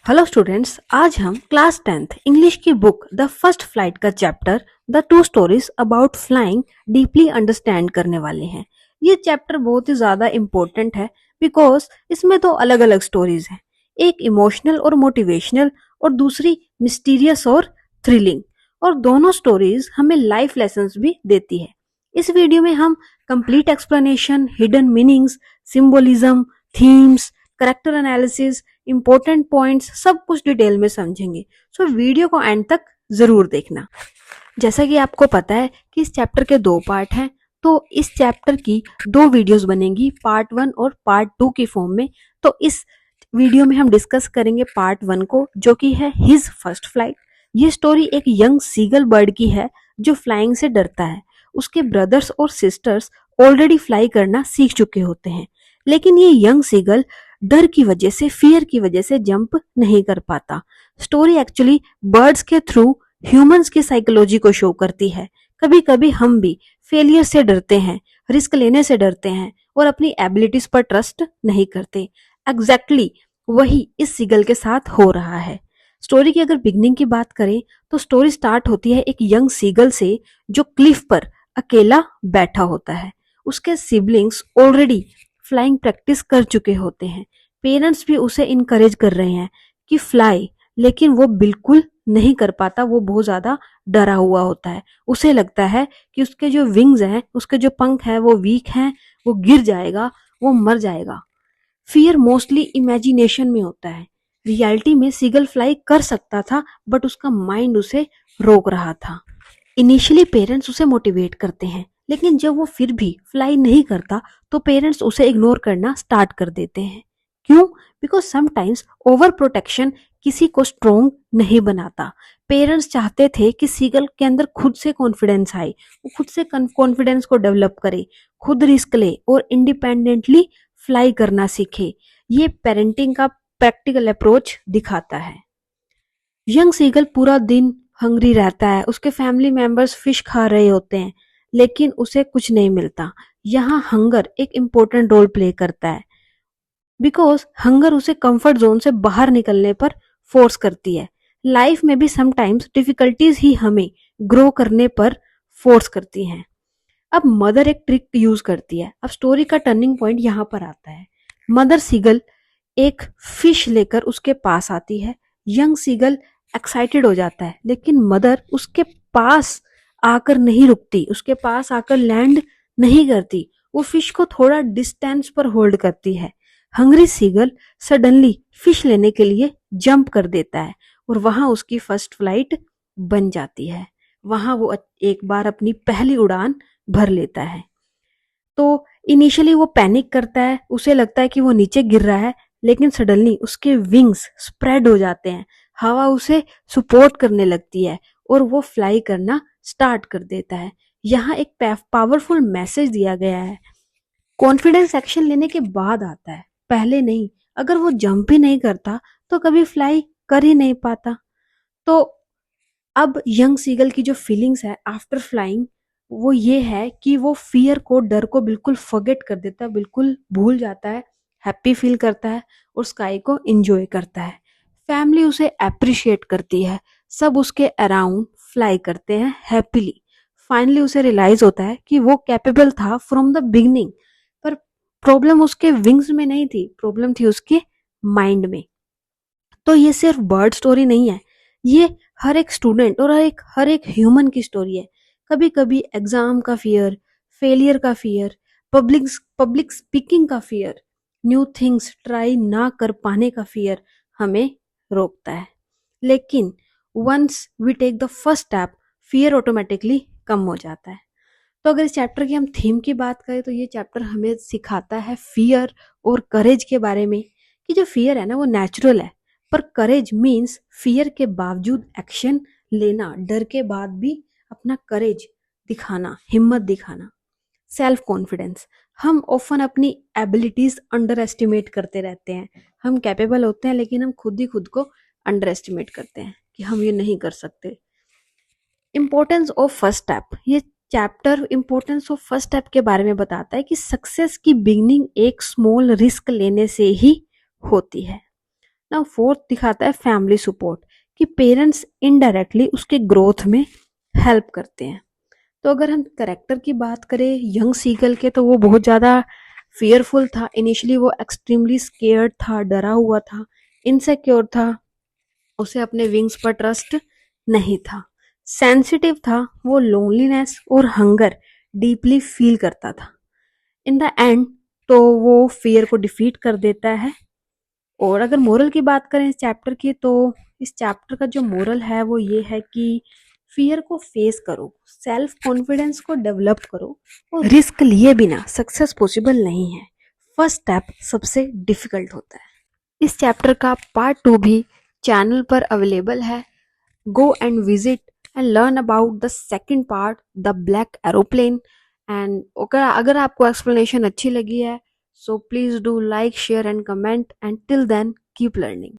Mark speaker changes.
Speaker 1: Hello students, आज हम class 10th English की बुक द फर्स्ट फ्लाइट का chapter the two stories about flying deeply understand करने वाले हैं। ये चैप्टर बहुत ही ज़्यादा इम्पोर्टेंट है बिकॉज इसमें दो अलग अलग स्टोरीज हैं, एक इमोशनल और मोटिवेशनल और दूसरी मिस्टीरियस और थ्रिलिंग। और दोनों स्टोरीज हमें लाइफ लेसन्स भी देती है। इस वीडियो में हम complete explanation, hidden meanings, symbolism, themes, character analysis, important points सब कुछ डिटेल में समझेंगे। सो वीडियो को एंड तक जरूर देखना। जैसा कि आपको पता है कि इस चैप्टर के दो पार्ट हैं, तो इस चैप्टर की दो वीडियोस बनेंगी, पार्ट 1 और पार्ट 2 की फॉर्म में। तो इस वीडियो में हम डिस्कस करेंगे पार्ट 1 को, जो कि है हिज फर्स्ट फ्लाइट। ये स्टोरी एक यंग सीगल बर्ड की है जो फ्लाइंग से डरता है। उसके ब्रदर्स और सिस्टर्स ऑलरेडी फ्लाई करना सीख चुके होते हैं, लेकिन ये यंग सीगल डर की वजह से, फियर की वजह से जंप नहीं कर पाता। स्टोरी एक्चुअली बर्ड्स के थ्रू ह्यूमंस की साइकोलॉजी को शो करती है। कभी कभी हम भी फेलियर से डरते हैं, रिस्क लेने से डरते हैं और अपनी एबिलिटीज पर ट्रस्ट नहीं करते। एग्जैक्टली वही इस सीगल के साथ हो रहा है। स्टोरी की अगर बिगनिंग की बात करें तो स्टोरी स्टार्ट होती है एक यंग सीगल से जो क्लिफ पर अकेला बैठा होता है। उसके सिबलिंग्स ऑलरेडी फ्लाइंग प्रैक्टिस कर चुके होते हैं। पेरेंट्स भी उसे इनकरेज कर रहे हैं कि फ्लाई, लेकिन वो बिल्कुल नहीं कर पाता। वो बहुत ज्यादा डरा हुआ होता है। उसे लगता है कि उसके जो विंग्स हैं, उसके जो पंख हैं, वो वीक हैं, वो गिर जाएगा, वो मर जाएगा। फियर मोस्टली इमेजिनेशन में होता है। रियलिटी में सीगल फ्लाई कर सकता था, बट उसका माइंड उसे रोक रहा था। इनिशियली पेरेंट्स उसे मोटिवेट करते हैं, लेकिन जब वो फिर भी फ्लाई नहीं करता तो पेरेंट्स उसे इग्नोर करना स्टार्ट कर देते हैं। क्यों? बिकॉज समटाइम्स ओवर प्रोटेक्शन किसी को स्ट्रोंग नहीं बनाता। पेरेंट्स चाहते थे कि सीगल के अंदर खुद से कॉन्फिडेंस आए, वो खुद से कॉन्फिडेंस को डेवलप करे, खुद रिस्क ले और इंडिपेंडेंटली फ्लाई करना सीखे। ये पेरेंटिंग का प्रैक्टिकल अप्रोच दिखाता है। यंग सीगल पूरा दिन हंग्री रहता है। उसके फैमिली मेंबर्स फिश खा रहे होते हैं, लेकिन उसे कुछ नहीं मिलता। यहाँ हंगर एक इम्पोर्टेंट रोल प्ले करता है, बिकॉज हंगर उसे कंफर्ट जोन से बाहर निकलने पर फोर्स करती है। लाइफ में भी समटाइम्स डिफिकल्टीज ही हमें ग्रो करने पर फोर्स करती हैं। अब मदर एक ट्रिक यूज करती है। अब स्टोरी का टर्निंग पॉइंट यहाँ पर आता है। मदर सीगल एक फिश लेकर उसके पास आती है। यंग सीगल एक्साइटेड हो जाता है, लेकिन मदर उसके पास आकर नहीं रुकती, उसके पास आकर लैंड नहीं करती। वो फिश को थोड़ा डिस्टेंस पर होल्ड करती है। हंग्री सीगल सडनली फिश लेने के लिए जंप कर देता है और वहां उसकी फर्स्ट फ्लाइट बन जाती है। वहां वो एक बार अपनी पहली उड़ान भर लेता है। तो इनिशियली वो पैनिक करता है, उसे लगता है कि वो नीचे गिर रहा है, लेकिन सडनली उसके विंग्स स्प्रेड हो जाते हैं। हवा उसे सपोर्ट करने लगती है और वो फ्लाई करना स्टार्ट कर देता है। यहाँ एक पावरफुल मैसेज दिया गया है। कॉन्फिडेंस एक्शन लेने के बाद आता है, पहले नहीं। अगर वो जंप ही नहीं करता तो कभी फ्लाई कर ही नहीं पाता। तो अब यंग सीगल की जो फीलिंग्स है आफ्टर फ्लाइंग, वो ये है कि वो फियर को, डर को बिल्कुल फॉरगेट कर देता है, बिल्कुल भूल जाता है, हैप्पी फील करता है और स्काई को एंजॉय करता है। फैमिली उसे अप्रिशिएट करती है, सब उसके अराउंड फ्लाई करते हैं हैप्पीली। फाइनली उसे रियलाइज होता है कि वो कैपेबल था फ्रॉम द बिगनिंग। पर प्रॉब्लम उसके विंग्स में नहीं थी, प्रॉब्लम थी उसके माइंड में। तो ये सिर्फ बर्ड स्टोरी नहीं है, ये हर एक स्टूडेंट और हर एक ह्यूमन की स्टोरी है। कभी कभी एग्जाम का फियर, फेलियर का फियर, पब्लिक पब्लिक स्पीकिंग का फियर, न्यू थिंग्स ट्राई ना कर पाने का फियर हमें रोकता है। लेकिन once we take the first step, fear automatically कम हो जाता है। तो अगर इस चैप्टर की हम थीम की बात करें तो ये चैप्टर हमें सिखाता है फियर और करेज के बारे में, कि जो फियर है ना वो नेचुरल है, पर करेज मीन्स फियर के बावजूद एक्शन लेना, डर के बाद भी अपना करेज दिखाना, हिम्मत दिखाना, सेल्फ कॉन्फिडेंस। हम ऑफन अपनी एबिलिटीज अंडर एस्टिमेट करते रहते हैं। हम कैपेबल होते हैं, लेकिन हम खुद ही खुद को अंडर एस्टिमेट करते हैं कि हम ये नहीं कर सकते। इम्पोर्टेंस ऑफ फर्स्ट स्टेप, ये chapter importance of first step के बारे में बताता है कि सक्सेस की बिगनिंग एक स्मॉल रिस्क लेने से ही होती है। ना फोर्थ दिखाता है फैमिली सपोर्ट, कि पेरेंट्स इनडायरेक्टली उसके ग्रोथ में हेल्प करते हैं। तो अगर हम करेक्टर की बात करें यंग सीगल के, तो वो बहुत ज़्यादा फियरफुल था। इनिशियली वो एक्सट्रीमली स्केयर्ड था, डरा हुआ था, इनसिक्योर था, उसे अपने विंग्स पर ट्रस्ट नहीं था, सेंसिटिव था, वो लोनलीनेस और हंगर डीपली फील करता था। इन द एंड तो वो फियर को डिफीट कर देता है। और अगर मोरल की बात करें इस चैप्टर की, तो इस चैप्टर का जो मोरल है वो ये है कि फियर को फेस करो, सेल्फ कॉन्फिडेंस को डेवलप करो, और रिस्क लिए बिना सक्सेस पॉसिबल नहीं है। फर्स्ट स्टेप सबसे डिफिकल्ट होता है। इस चैप्टर का पार्ट 2 भी चैनल पर अवेलेबल है। Go and visit and learn about the second part, the black aeroplane. And अगर आपको एक्सप्लेनेशन अच्छी लगी है, so please do like, share and comment. Until then, keep learning.